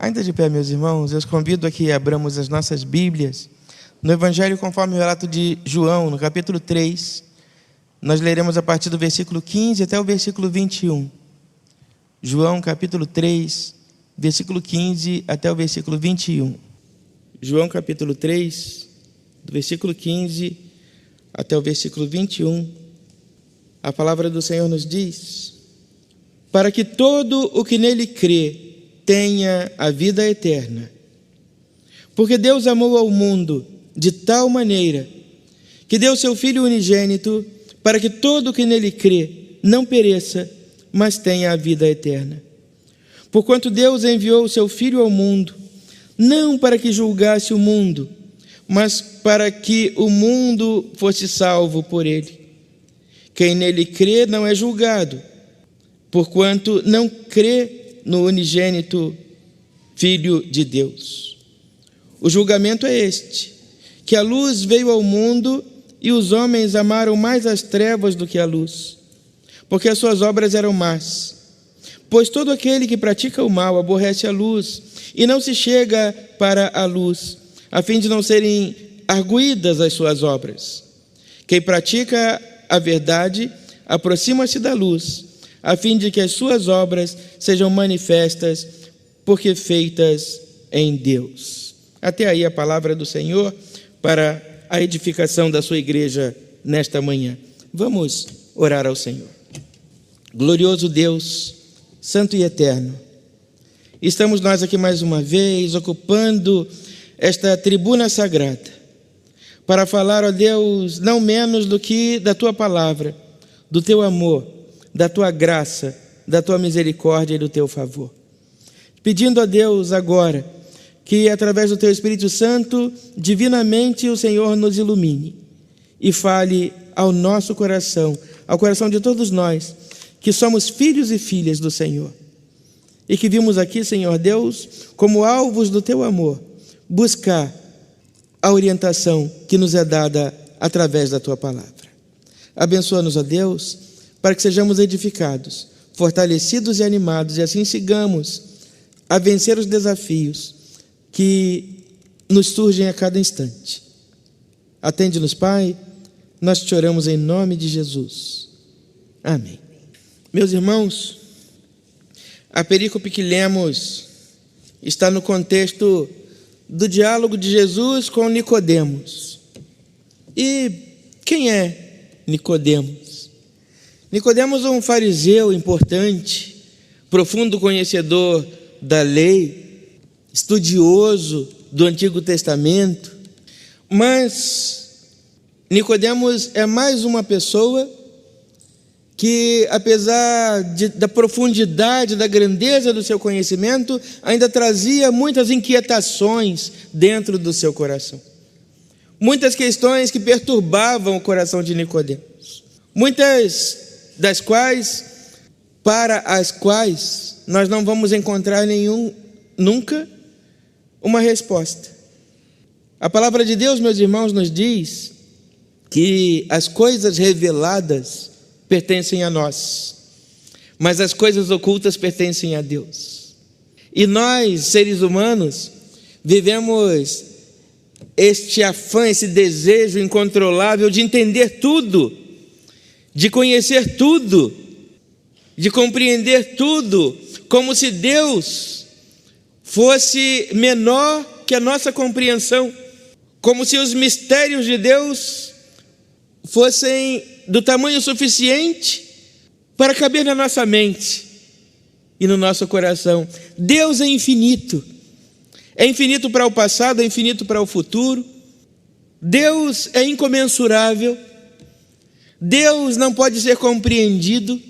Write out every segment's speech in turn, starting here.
Ainda de pé, meus irmãos, eu os convido a que abramos as nossas Bíblias no Evangelho conforme o relato de João, no capítulo 3. Nós leremos a partir do versículo 15 até o versículo 21. João, capítulo 3, versículo 15 até o versículo 21. João, capítulo 3, do versículo 15 até o versículo 21. A palavra do Senhor nos diz: para que todo o que nele crê tenha a vida eterna. Porque Deus amou ao mundo de tal maneira que deu seu Filho unigênito, para que todo o que nele crê não pereça, mas tenha a vida eterna. Porquanto Deus enviou o seu Filho ao mundo, não para que julgasse o mundo, mas para que o mundo fosse salvo por ele. Quem nele crê não é julgado, porquanto não crê no unigênito Filho de Deus. O julgamento é este: que a luz veio ao mundo e os homens amaram mais as trevas do que a luz, porque as suas obras eram más. Pois todo aquele que pratica o mal aborrece a luz e não se chega para a luz, a fim de não serem arguidas as suas obras. Quem pratica a verdade aproxima-se da luz, a fim de que as suas obras sejam manifestas, porque feitas em Deus. Até aí a palavra do Senhor para a edificação da sua igreja nesta manhã. Vamos orar ao Senhor. Glorioso Deus, santo e eterno, estamos nós aqui mais uma vez, ocupando esta tribuna sagrada, para falar, ó Deus, não menos do que da Tua palavra, do Teu amor, da Tua graça, da Tua misericórdia e do Teu favor. Pedindo a Deus agora que, através do Teu Espírito Santo, divinamente o Senhor nos ilumine e fale ao nosso coração, ao coração de todos nós, que somos filhos e filhas do Senhor. E que vimos aqui, Senhor Deus, como alvos do Teu amor, buscar a orientação que nos é dada através da Tua palavra. Abençoa-nos, ó Deus, para que sejamos edificados, fortalecidos e animados, e assim sigamos a vencer os desafios que nos surgem a cada instante. Atende-nos, Pai, nós te oramos em nome de Jesus. Amém. Meus irmãos, a perícope que lemos está no contexto do diálogo de Jesus com Nicodemos. E quem é Nicodemos? Nicodemos é um fariseu importante, profundo conhecedor da lei, estudioso do Antigo Testamento, mas Nicodemos é mais uma pessoa que, apesar da profundidade, da grandeza do seu conhecimento, ainda trazia muitas inquietações dentro do seu coração. Muitas questões que perturbavam o coração de Nicodemos. Muitas das quais, para as quais nós não vamos encontrar nunca uma resposta. A palavra de Deus, meus irmãos, nos diz que as coisas reveladas pertencem a nós, mas as coisas ocultas pertencem a Deus. E nós, seres humanos, vivemos este afã, esse desejo incontrolável de entender tudo, de conhecer tudo, de compreender tudo, como se Deus fosse menor que a nossa compreensão, como se os mistérios de Deus fossem do tamanho suficiente para caber na nossa mente e no nosso coração. Deus é infinito para o passado, é infinito para o futuro. Deus é incomensurável, Deus não pode ser compreendido,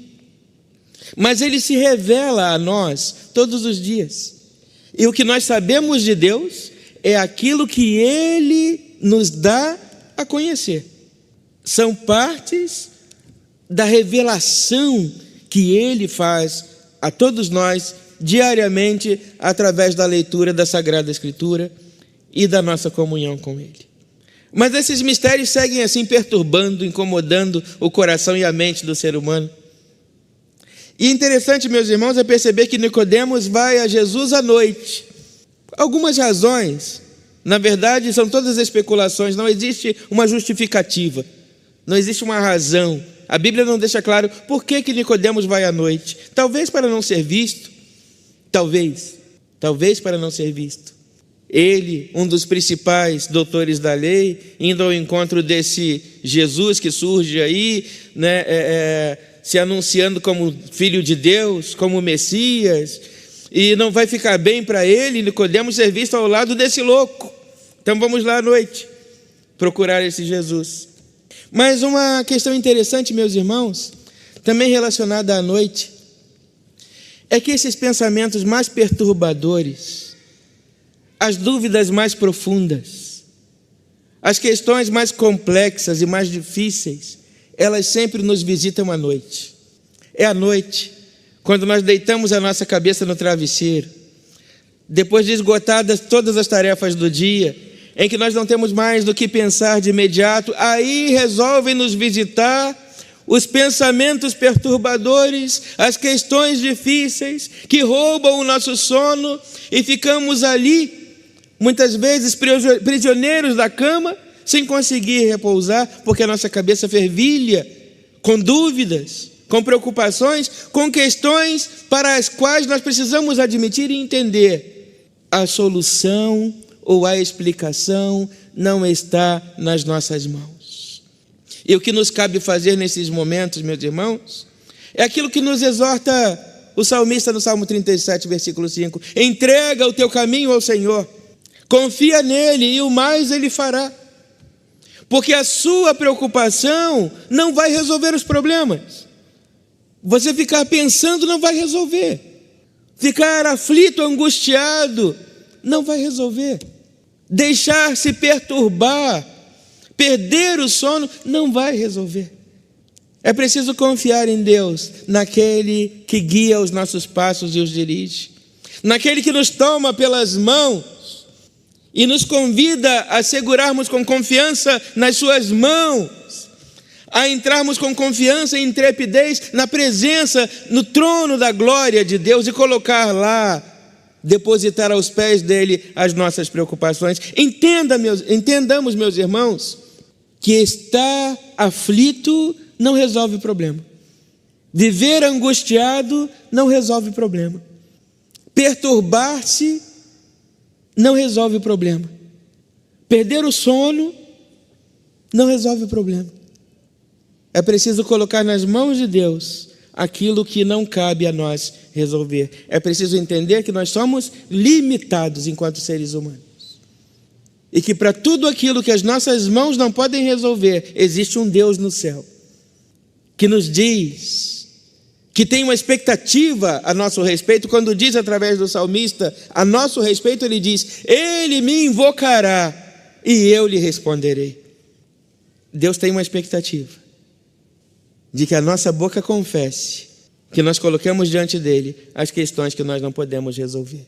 mas Ele se revela a nós todos os dias. E o que nós sabemos de Deus é aquilo que Ele nos dá a conhecer. São partes da revelação que Ele faz a todos nós diariamente através da leitura da Sagrada Escritura e da nossa comunhão com Ele. Mas esses mistérios seguem assim perturbando, incomodando o coração e a mente do ser humano. E interessante, meus irmãos, é perceber que Nicodemos vai a Jesus à noite Algumas razões, na verdade, são todas especulações, não existe uma justificativa, não existe uma razão. A Bíblia não deixa claro por que Nicodemos vai à noite. Talvez para não ser visto, talvez para não ser visto. Ele, um dos principais doutores da lei, indo ao encontro desse Jesus que surge aí, se anunciando como Filho de Deus, como Messias, e não vai ficar bem para ele, Nicodemos, ser visto ao lado desse louco. Então vamos lá à noite procurar esse Jesus. Mas uma questão interessante, meus irmãos, também relacionada à noite, é que esses pensamentos mais perturbadores, as dúvidas mais profundas, as questões mais complexas e mais difíceis, elas sempre nos visitam à noite. É à noite, quando nós deitamos a nossa cabeça no travesseiro, depois de esgotadas todas as tarefas do dia, em que nós não temos mais do que pensar de imediato, aí resolvem nos visitar os pensamentos perturbadores, as questões difíceis que roubam o nosso sono, e ficamos ali, muitas vezes prisioneiros da cama, sem conseguir repousar, porque a nossa cabeça fervilha com dúvidas, com preocupações, com questões para as quais nós precisamos admitir e entender. A solução ou a explicação não está nas nossas mãos. E o que nos cabe fazer nesses momentos, meus irmãos, é aquilo que nos exorta o salmista no Salmo 37, versículo 5. Entrega o teu caminho ao Senhor, confia nele e o mais ele fará. Porque a sua preocupação não vai resolver os problemas. Você ficar pensando não vai resolver. Ficar aflito, angustiado, não vai resolver. Deixar-se perturbar, perder o sono, não vai resolver. É preciso confiar em Deus, naquele que guia os nossos passos e os dirige, naquele que nos toma pelas mãos e nos convida a segurarmos com confiança nas suas mãos, a entrarmos com confiança e intrepidez na presença, no trono da glória de Deus, e colocar lá, depositar aos pés dele as nossas preocupações. Entendamos, meus irmãos, que estar aflito não resolve o problema. Viver angustiado não resolve o problema. Perturbar-se não resolve o problema. Perder o sono não resolve o problema. É preciso colocar nas mãos de Deus aquilo que não cabe a nós resolver. É preciso entender que nós somos limitados enquanto seres humanos. E que para tudo aquilo que as nossas mãos não podem resolver, existe um Deus no céu, que nos diz, que tem uma expectativa a nosso respeito. Quando diz através do salmista a nosso respeito, ele diz: ele me invocará e eu lhe responderei. Deus tem uma expectativa de que a nossa boca confesse, que nós coloquemos diante dele as questões que nós não podemos resolver.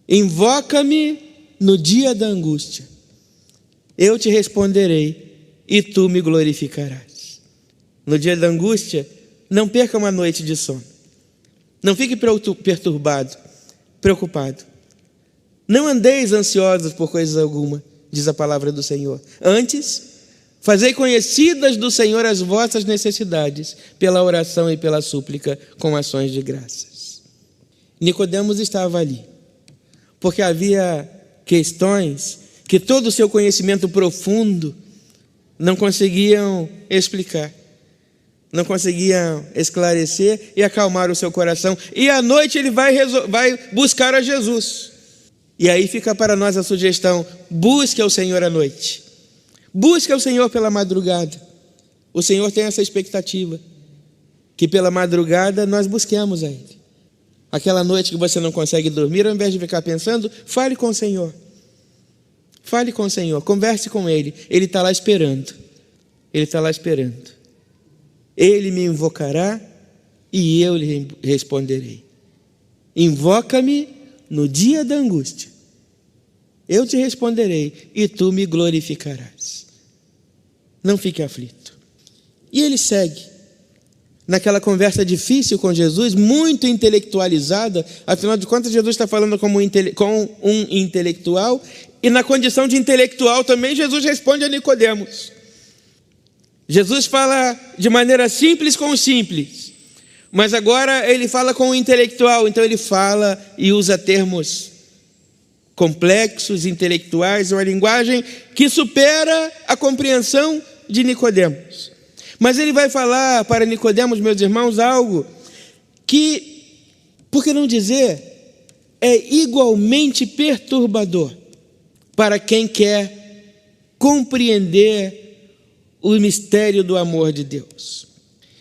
Invoca-me no dia da angústia, eu te responderei e tu me glorificarás. No dia da angústia, não perca uma noite de sono, não fique perturbado, preocupado, não andeis ansiosos por coisa alguma, diz a palavra do Senhor. Antes, fazei conhecidas do Senhor as vossas necessidades, pela oração e pela súplica, com ações de graças. Nicodemos estava ali, porque havia questões que todo o seu conhecimento profundo não conseguiam explicar, não conseguiam esclarecer e acalmar o seu coração. E à noite ele vai buscar a Jesus. E aí fica para nós a sugestão: busque ao Senhor à noite. Busque ao Senhor pela madrugada. O Senhor tem essa expectativa, que pela madrugada nós busquemos a Ele. Aquela noite que você não consegue dormir, ao invés de ficar pensando, fale com o Senhor. Fale com o Senhor, converse com Ele. Ele está lá esperando. Ele está lá esperando. Ele me invocará e eu lhe responderei. Invoca-me no dia da angústia. Eu te responderei e tu me glorificarás. Não fique aflito. E ele segue. naquela conversa difícil com Jesus, muito intelectualizada. Afinal de contas, Jesus está falando com um intelectual, e na condição de intelectual também Jesus responde a Nicodemos. Jesus fala de maneira simples com o simples, mas agora ele fala com o intelectual, então ele fala e usa termos complexos, intelectuais, uma linguagem que supera a compreensão de Nicodemos. Mas ele vai falar para Nicodemos, meus irmãos, algo que, por que não dizer, é igualmente perturbador para quem quer compreender o mistério do amor de Deus.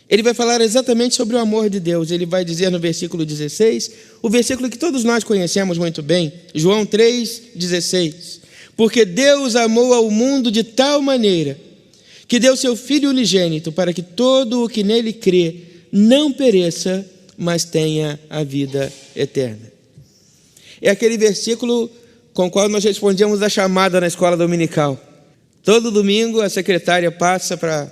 Ele vai falar exatamente sobre o amor de Deus. Ele vai dizer no versículo 16, o versículo que todos nós conhecemos muito bem, João 3,16. Porque Deus amou ao mundo de tal maneira que deu seu Filho unigênito para que todo o que nele crê não pereça, mas tenha a vida eterna. É aquele versículo com o qual nós respondíamos a chamada na escola dominical. Todo domingo a secretária passa para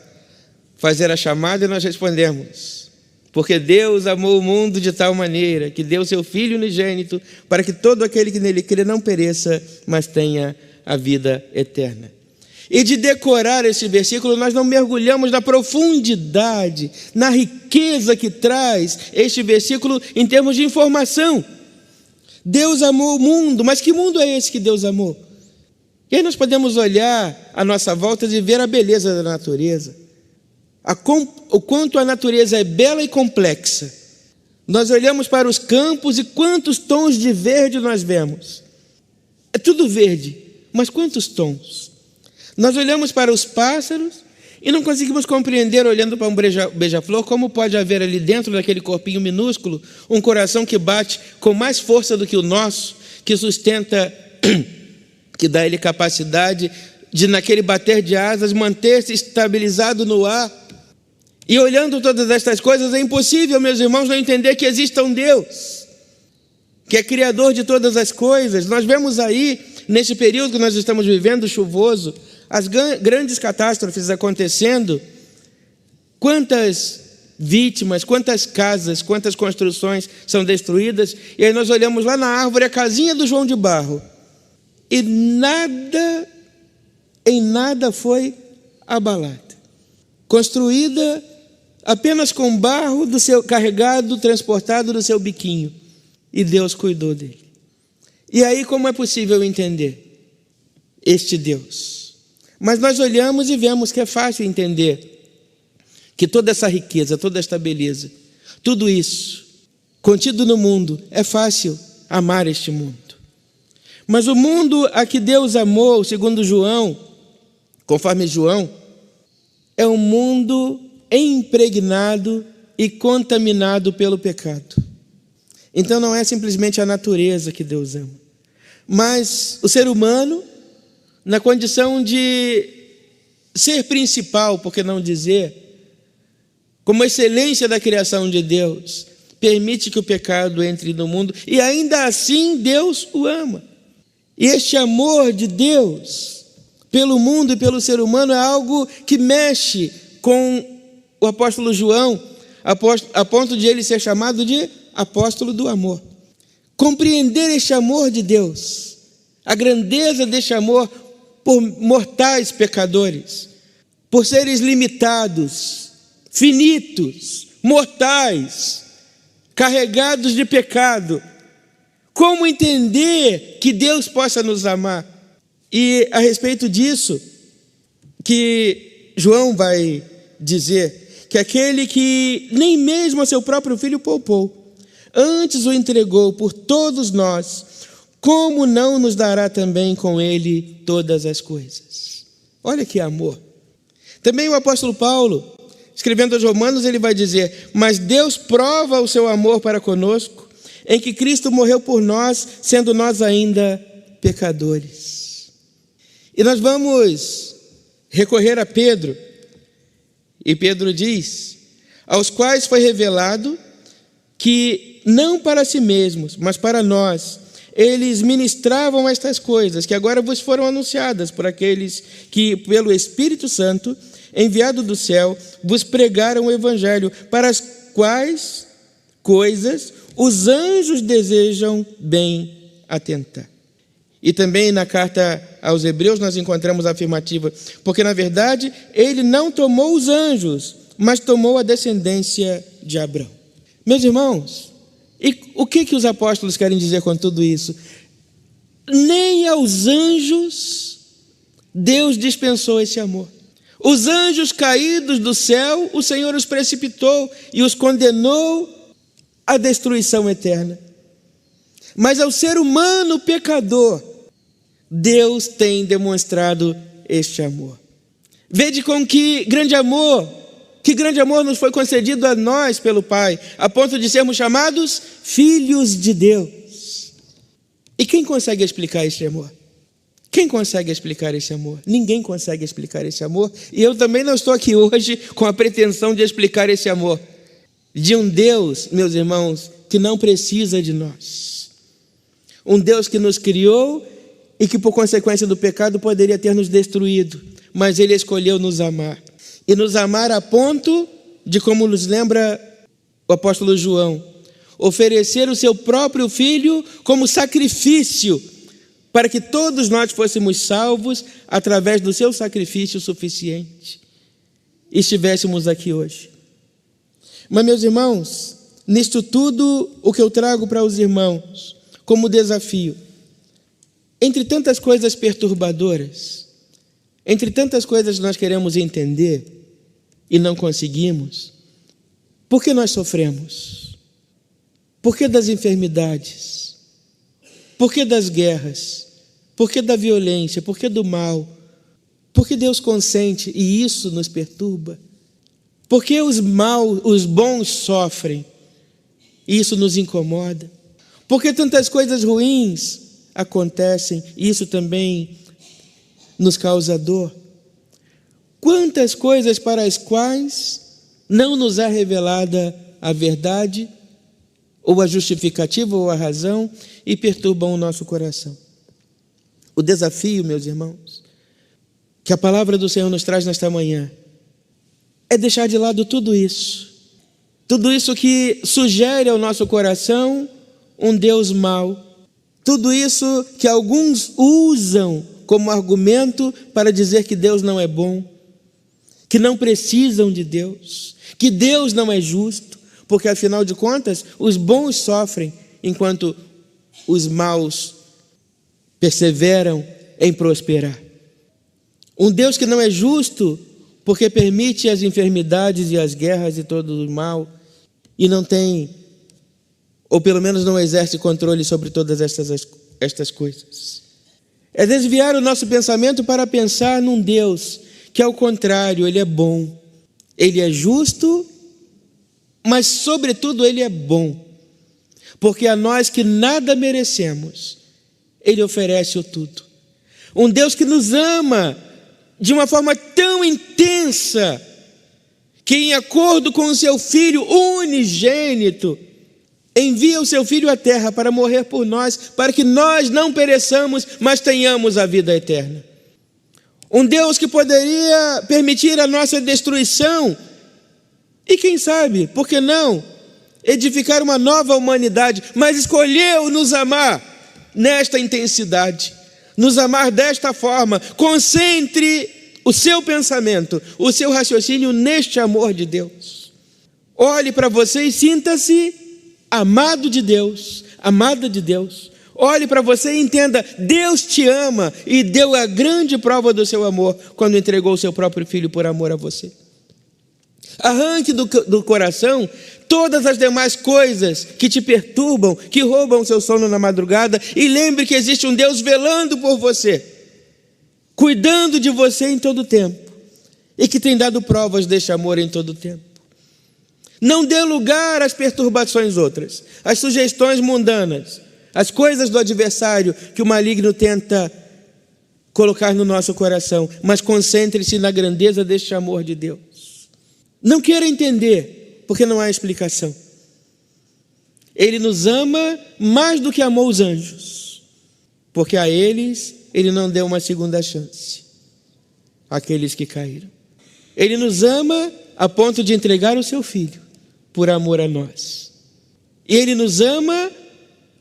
fazer a chamada e nós respondemos: porque Deus amou o mundo de tal maneira que deu seu Filho unigênito para que todo aquele que nele crê não pereça, mas tenha a vida eterna. E de decorar esse versículo, nós não mergulhamos na profundidade, na riqueza que traz este versículo em termos de informação. Deus amou o mundo, mas que mundo é esse que Deus amou? E aí nós podemos olhar à nossa volta e ver a beleza da natureza, o quanto a natureza é bela e complexa. Nós olhamos para os campos e quantos tons de verde nós vemos. É tudo verde, mas quantos tons? Nós olhamos para os pássaros e não conseguimos compreender, olhando para um beija-flor, como pode haver ali dentro daquele corpinho minúsculo um coração que bate com mais força do que o nosso, que sustenta, que dá a ele capacidade de, naquele bater de asas, manter-se estabilizado no ar. E olhando todas estas coisas, é impossível, meus irmãos, não entender que exista um Deus, que é criador de todas as coisas. Nós vemos aí, nesse período que nós estamos vivendo, chuvoso, as grandes catástrofes acontecendo, quantas vítimas, quantas casas, quantas construções são destruídas, e aí nós olhamos lá na árvore a casinha do João de Barro, e em nada foi abalada, construída apenas com barro do seu carregado, transportado do seu biquinho, e Deus cuidou dele. E aí como é possível entender este Deus? Mas nós olhamos e vemos que é fácil entender que toda essa riqueza, toda esta beleza, tudo isso contido no mundo, é fácil amar este mundo. Mas o mundo a que Deus amou, segundo João, conforme João, é um mundo impregnado e contaminado pelo pecado. Então não é simplesmente a natureza que Deus ama, mas o ser humano, na condição de ser principal, por que não dizer, como excelência da criação de Deus, permite que o pecado entre no mundo, e ainda assim Deus o ama. E este amor de Deus pelo mundo e pelo ser humano é algo que mexe com o apóstolo João, a ponto de ele ser chamado de apóstolo do amor. Compreender este amor de Deus, a grandeza deste amor por mortais pecadores, por seres limitados, finitos, mortais, carregados de pecado. Como entender que Deus possa nos amar? E a respeito disso, que João vai dizer que aquele que nem mesmo a seu próprio filho poupou, antes o entregou por todos nós, como não nos dará também com ele todas as coisas? Olha que amor. Também o apóstolo Paulo, escrevendo aos Romanos, ele vai dizer: mas Deus prova o seu amor para conosco, em que Cristo morreu por nós, sendo nós ainda pecadores. E nós vamos recorrer a Pedro, e Pedro diz: aos quais foi revelado que não para si mesmos, mas para nós, eles ministravam estas coisas, que agora vos foram anunciadas por aqueles que, pelo Espírito Santo, enviado do céu, vos pregaram o evangelho, para as quais coisas os anjos desejam bem atentar. E também na carta aos Hebreus nós encontramos a afirmativa, porque na verdade ele não tomou os anjos, mas tomou a descendência de Abraão. Meus irmãos, e o que os apóstolos querem dizer com tudo isso? Nem aos anjos Deus dispensou esse amor. Os anjos caídos do céu, o Senhor os precipitou e os condenou à destruição eterna. Mas ao ser humano pecador, Deus tem demonstrado este amor. Vede com que grande amor nos foi concedido a nós pelo Pai, a ponto de sermos chamados filhos de Deus. E quem consegue explicar esse amor? Quem consegue explicar esse amor? Ninguém consegue explicar esse amor. E eu também não estou aqui hoje com a pretensão de explicar esse amor de um Deus, meus irmãos, que não precisa de nós. Um Deus que nos criou e que por consequência do pecado poderia ter nos destruído, mas Ele escolheu nos amar. E nos amar a ponto de, como nos lembra o apóstolo João, oferecer o seu próprio Filho como sacrifício para que todos nós fôssemos salvos através do seu sacrifício suficiente e estivéssemos aqui hoje. Mas, meus irmãos, nisto tudo o que eu trago para os irmãos como desafio, entre tantas coisas perturbadoras, entre tantas coisas que nós queremos entender e não conseguimos, por que nós sofremos? Por que das enfermidades? Por que das guerras? Por que da violência? Por que do mal? Por que Deus consente e isso nos perturba? Por que os bons sofrem e isso nos incomoda? Por que tantas coisas ruins acontecem e isso também nos causa dor? Quantas coisas para as quais não nos é revelada a verdade, ou a justificativa, ou a razão, e perturbam o nosso coração. O desafio, meus irmãos, que a palavra do Senhor nos traz nesta manhã, é deixar de lado tudo isso que sugere ao nosso coração um Deus mau, tudo isso que alguns usam como argumento para dizer que Deus não é bom, que não precisam de Deus, que Deus não é justo, porque afinal de contas os bons sofrem enquanto os maus perseveram em prosperar. Um Deus que não é justo porque permite as enfermidades e as guerras e todo o mal e não tem, ou pelo menos não exerce controle sobre todas estas coisas. É desviar o nosso pensamento para pensar num Deus que, ao contrário, Ele é bom, Ele é justo, mas sobretudo Ele é bom, porque a nós que nada merecemos, Ele oferece o tudo. Um Deus que nos ama de uma forma tão intensa, que em acordo com o seu Filho unigênito, envia o seu Filho à terra para morrer por nós, para que nós não pereçamos, mas tenhamos a vida eterna. Um Deus que poderia permitir a nossa destruição, e quem sabe, por que não, edificar uma nova humanidade, mas escolheu nos amar nesta intensidade, nos amar desta forma. Concentre o seu pensamento, o seu raciocínio neste amor de Deus. Olhe para você e sinta-se amado de Deus, amada de Deus. Olhe para você e entenda, Deus te ama e deu a grande prova do seu amor quando entregou o seu próprio Filho por amor a você. Arranque do coração todas as demais coisas que te perturbam, que roubam o seu sono na madrugada, e lembre que existe um Deus velando por você, cuidando de você em todo o tempo, e que tem dado provas deste amor em todo o tempo. Não dê lugar às perturbações outras, às sugestões mundanas, às coisas do adversário que o maligno tenta colocar no nosso coração, mas concentre-se na grandeza deste amor de Deus. Não queira entender, porque não há explicação. Ele nos ama mais do que amou os anjos, porque a eles Ele não deu uma segunda chance, àqueles que caíram. Ele nos ama a ponto de entregar o seu Filho por amor a nós. E Ele nos ama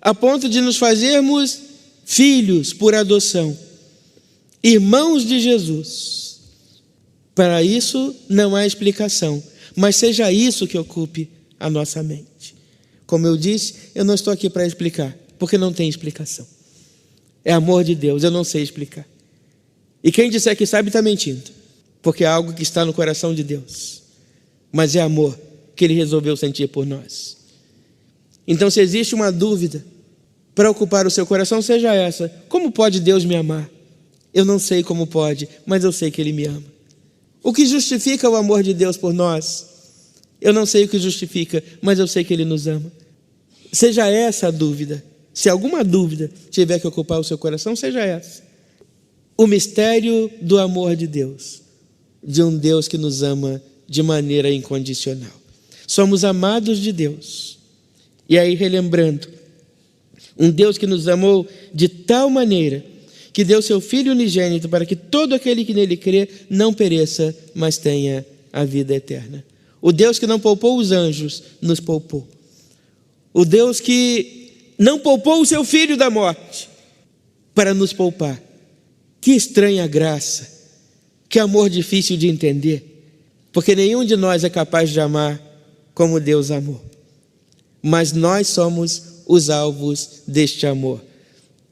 a ponto de nos fazermos filhos por adoção, irmãos de Jesus. Para isso não há explicação, mas seja isso que ocupe a nossa mente. Como eu disse, eu não estou aqui para explicar, porque não tem explicação. É amor de Deus, eu não sei explicar. E quem disser que sabe está mentindo, porque é algo que está no coração de Deus. Mas é amor que Ele resolveu sentir por nós. Então, se existe uma dúvida para ocupar o seu coração, seja essa: como pode Deus me amar? Eu não sei como pode, mas eu sei que Ele me ama. O que justifica o amor de Deus por nós? Eu não sei o que justifica, mas eu sei que Ele nos ama. Seja essa a dúvida. Se alguma dúvida tiver que ocupar o seu coração, seja essa: o mistério do amor de Deus, de um Deus que nos ama de maneira incondicional. Somos amados de Deus. E aí, relembrando, um Deus que nos amou de tal maneira que deu seu Filho unigênito para que todo aquele que nele crê não pereça, mas tenha a vida eterna. O Deus que não poupou os anjos, nos poupou. O Deus que não poupou o seu Filho da morte para nos poupar. Que estranha graça, que amor difícil de entender, porque nenhum de nós é capaz de amar como Deus amou. Mas nós somos os alvos deste amor.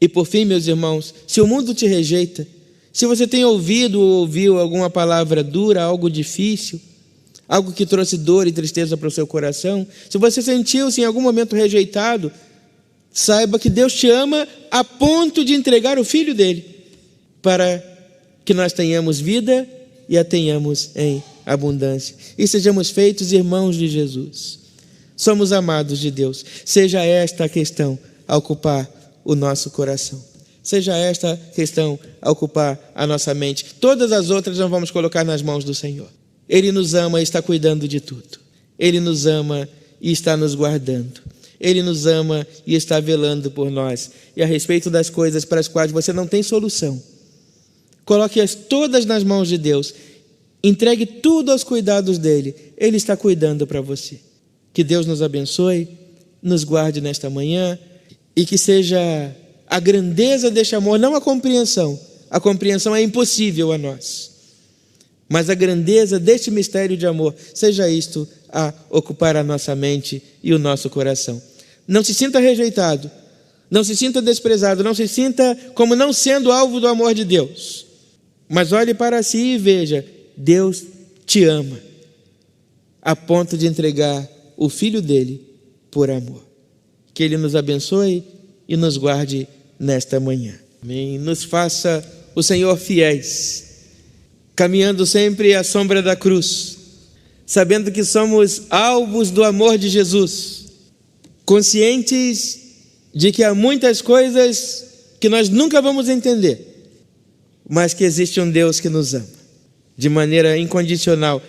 E por fim, meus irmãos, se o mundo te rejeita, se você tem ouvido ou ouviu alguma palavra dura, algo difícil, algo que trouxe dor e tristeza para o seu coração, se você sentiu-se em algum momento rejeitado, saiba que Deus te ama a ponto de entregar o Filho dele, para que nós tenhamos vida e a tenhamos em abundância, e sejamos feitos irmãos de Jesus. Somos amados de Deus. Seja esta a questão a ocupar o nosso coração. Seja esta a questão a ocupar a nossa mente. Todas as outras nós vamos colocar nas mãos do Senhor. Ele nos ama e está cuidando de tudo. Ele nos ama e está nos guardando. Ele nos ama e está velando por nós. E a respeito das coisas para as quais você não tem solução, coloque-as todas nas mãos de Deus. Entregue tudo aos cuidados dele. Ele está cuidando para você. Que Deus nos abençoe, nos guarde nesta manhã e que seja a grandeza deste amor, não a compreensão. A compreensão é impossível a nós. Mas a grandeza deste mistério de amor, seja isto a ocupar a nossa mente e o nosso coração. Não se sinta rejeitado, não se sinta desprezado, não se sinta como não sendo alvo do amor de Deus. Mas olhe para si e veja: Deus te ama a ponto de entregar o Filho dele por amor. Que Ele nos abençoe e nos guarde nesta manhã. Amém. Nos faça o Senhor fiéis, caminhando sempre à sombra da cruz, sabendo que somos alvos do amor de Jesus, conscientes de que há muitas coisas que nós nunca vamos entender, mas que existe um Deus que nos ama de maneira incondicional,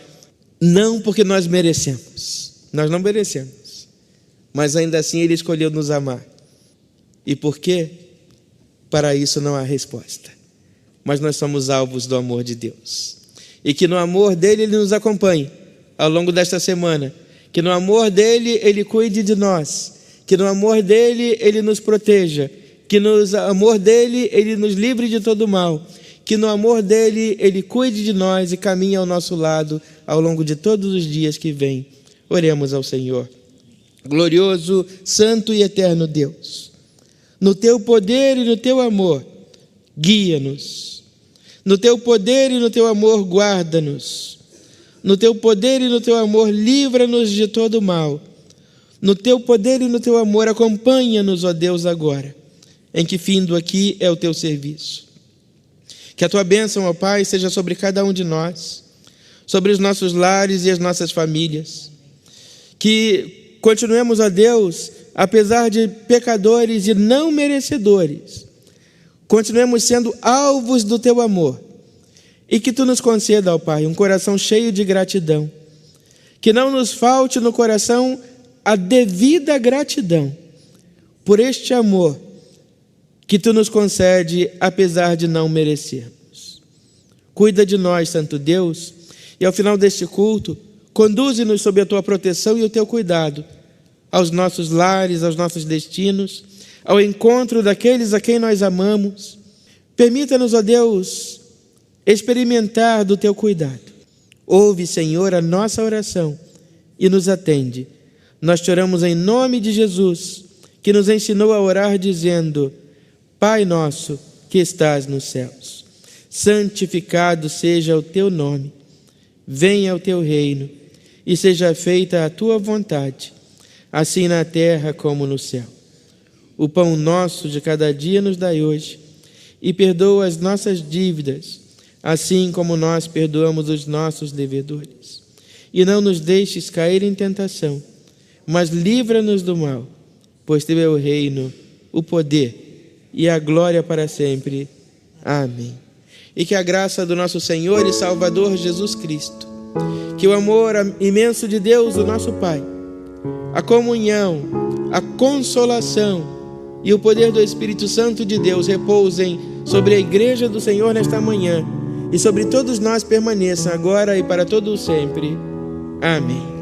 não porque nós merecemos. Nós não merecemos, mas ainda assim Ele escolheu nos amar. E por quê? Para isso não há resposta. Mas nós somos alvos do amor de Deus. E que no amor dEle Ele nos acompanhe ao longo desta semana. Que no amor dEle Ele cuide de nós. Que no amor dEle Ele nos proteja. Que no amor dEle Ele nos livre de todo mal. Que no amor dEle Ele cuide de nós e caminhe ao nosso lado ao longo de todos os dias que vêm. Oremos ao Senhor. Glorioso, santo e eterno Deus, no Teu poder e no Teu amor, guia-nos. No Teu poder e no Teu amor, guarda-nos. No Teu poder e no Teu amor, livra-nos de todo mal. No Teu poder e no Teu amor, acompanha-nos, ó Deus, agora, em que findo aqui é o Teu serviço. Que a Tua bênção, ó Pai, seja sobre cada um de nós, sobre os nossos lares e as nossas famílias. Que continuemos, ó Deus, apesar de pecadores e não merecedores, continuemos sendo alvos do Teu amor. E que Tu nos conceda, ó Pai, um coração cheio de gratidão. Que não nos falte no coração a devida gratidão por este amor que Tu nos concede, apesar de não merecermos. Cuida de nós, Santo Deus, E ao final deste culto, conduze-nos sob a tua proteção e o teu cuidado aos nossos lares, aos nossos destinos, ao encontro daqueles a quem nós amamos. Permita-nos, ó Deus, experimentar do teu cuidado. Ouve, Senhor, a nossa oração e nos atende. Nós te oramos em nome de Jesus, que nos ensinou a orar dizendo: Pai nosso que estás nos céus, santificado seja o teu nome. Venha o teu reino e seja feita a tua vontade, assim na terra como no céu. O pão nosso de cada dia nos dai hoje, e perdoa as nossas dívidas, assim como nós perdoamos os nossos devedores. E não nos deixes cair em tentação, mas livra-nos do mal, pois teu é o reino, o poder e a glória para sempre. Amém. E que a graça do nosso Senhor e Salvador Jesus Cristo, que o amor imenso de Deus, o nosso Pai, a comunhão, a consolação e o poder do Espírito Santo de Deus repousem sobre a igreja do Senhor nesta manhã e sobre todos nós permaneçam agora e para todo sempre. Amém.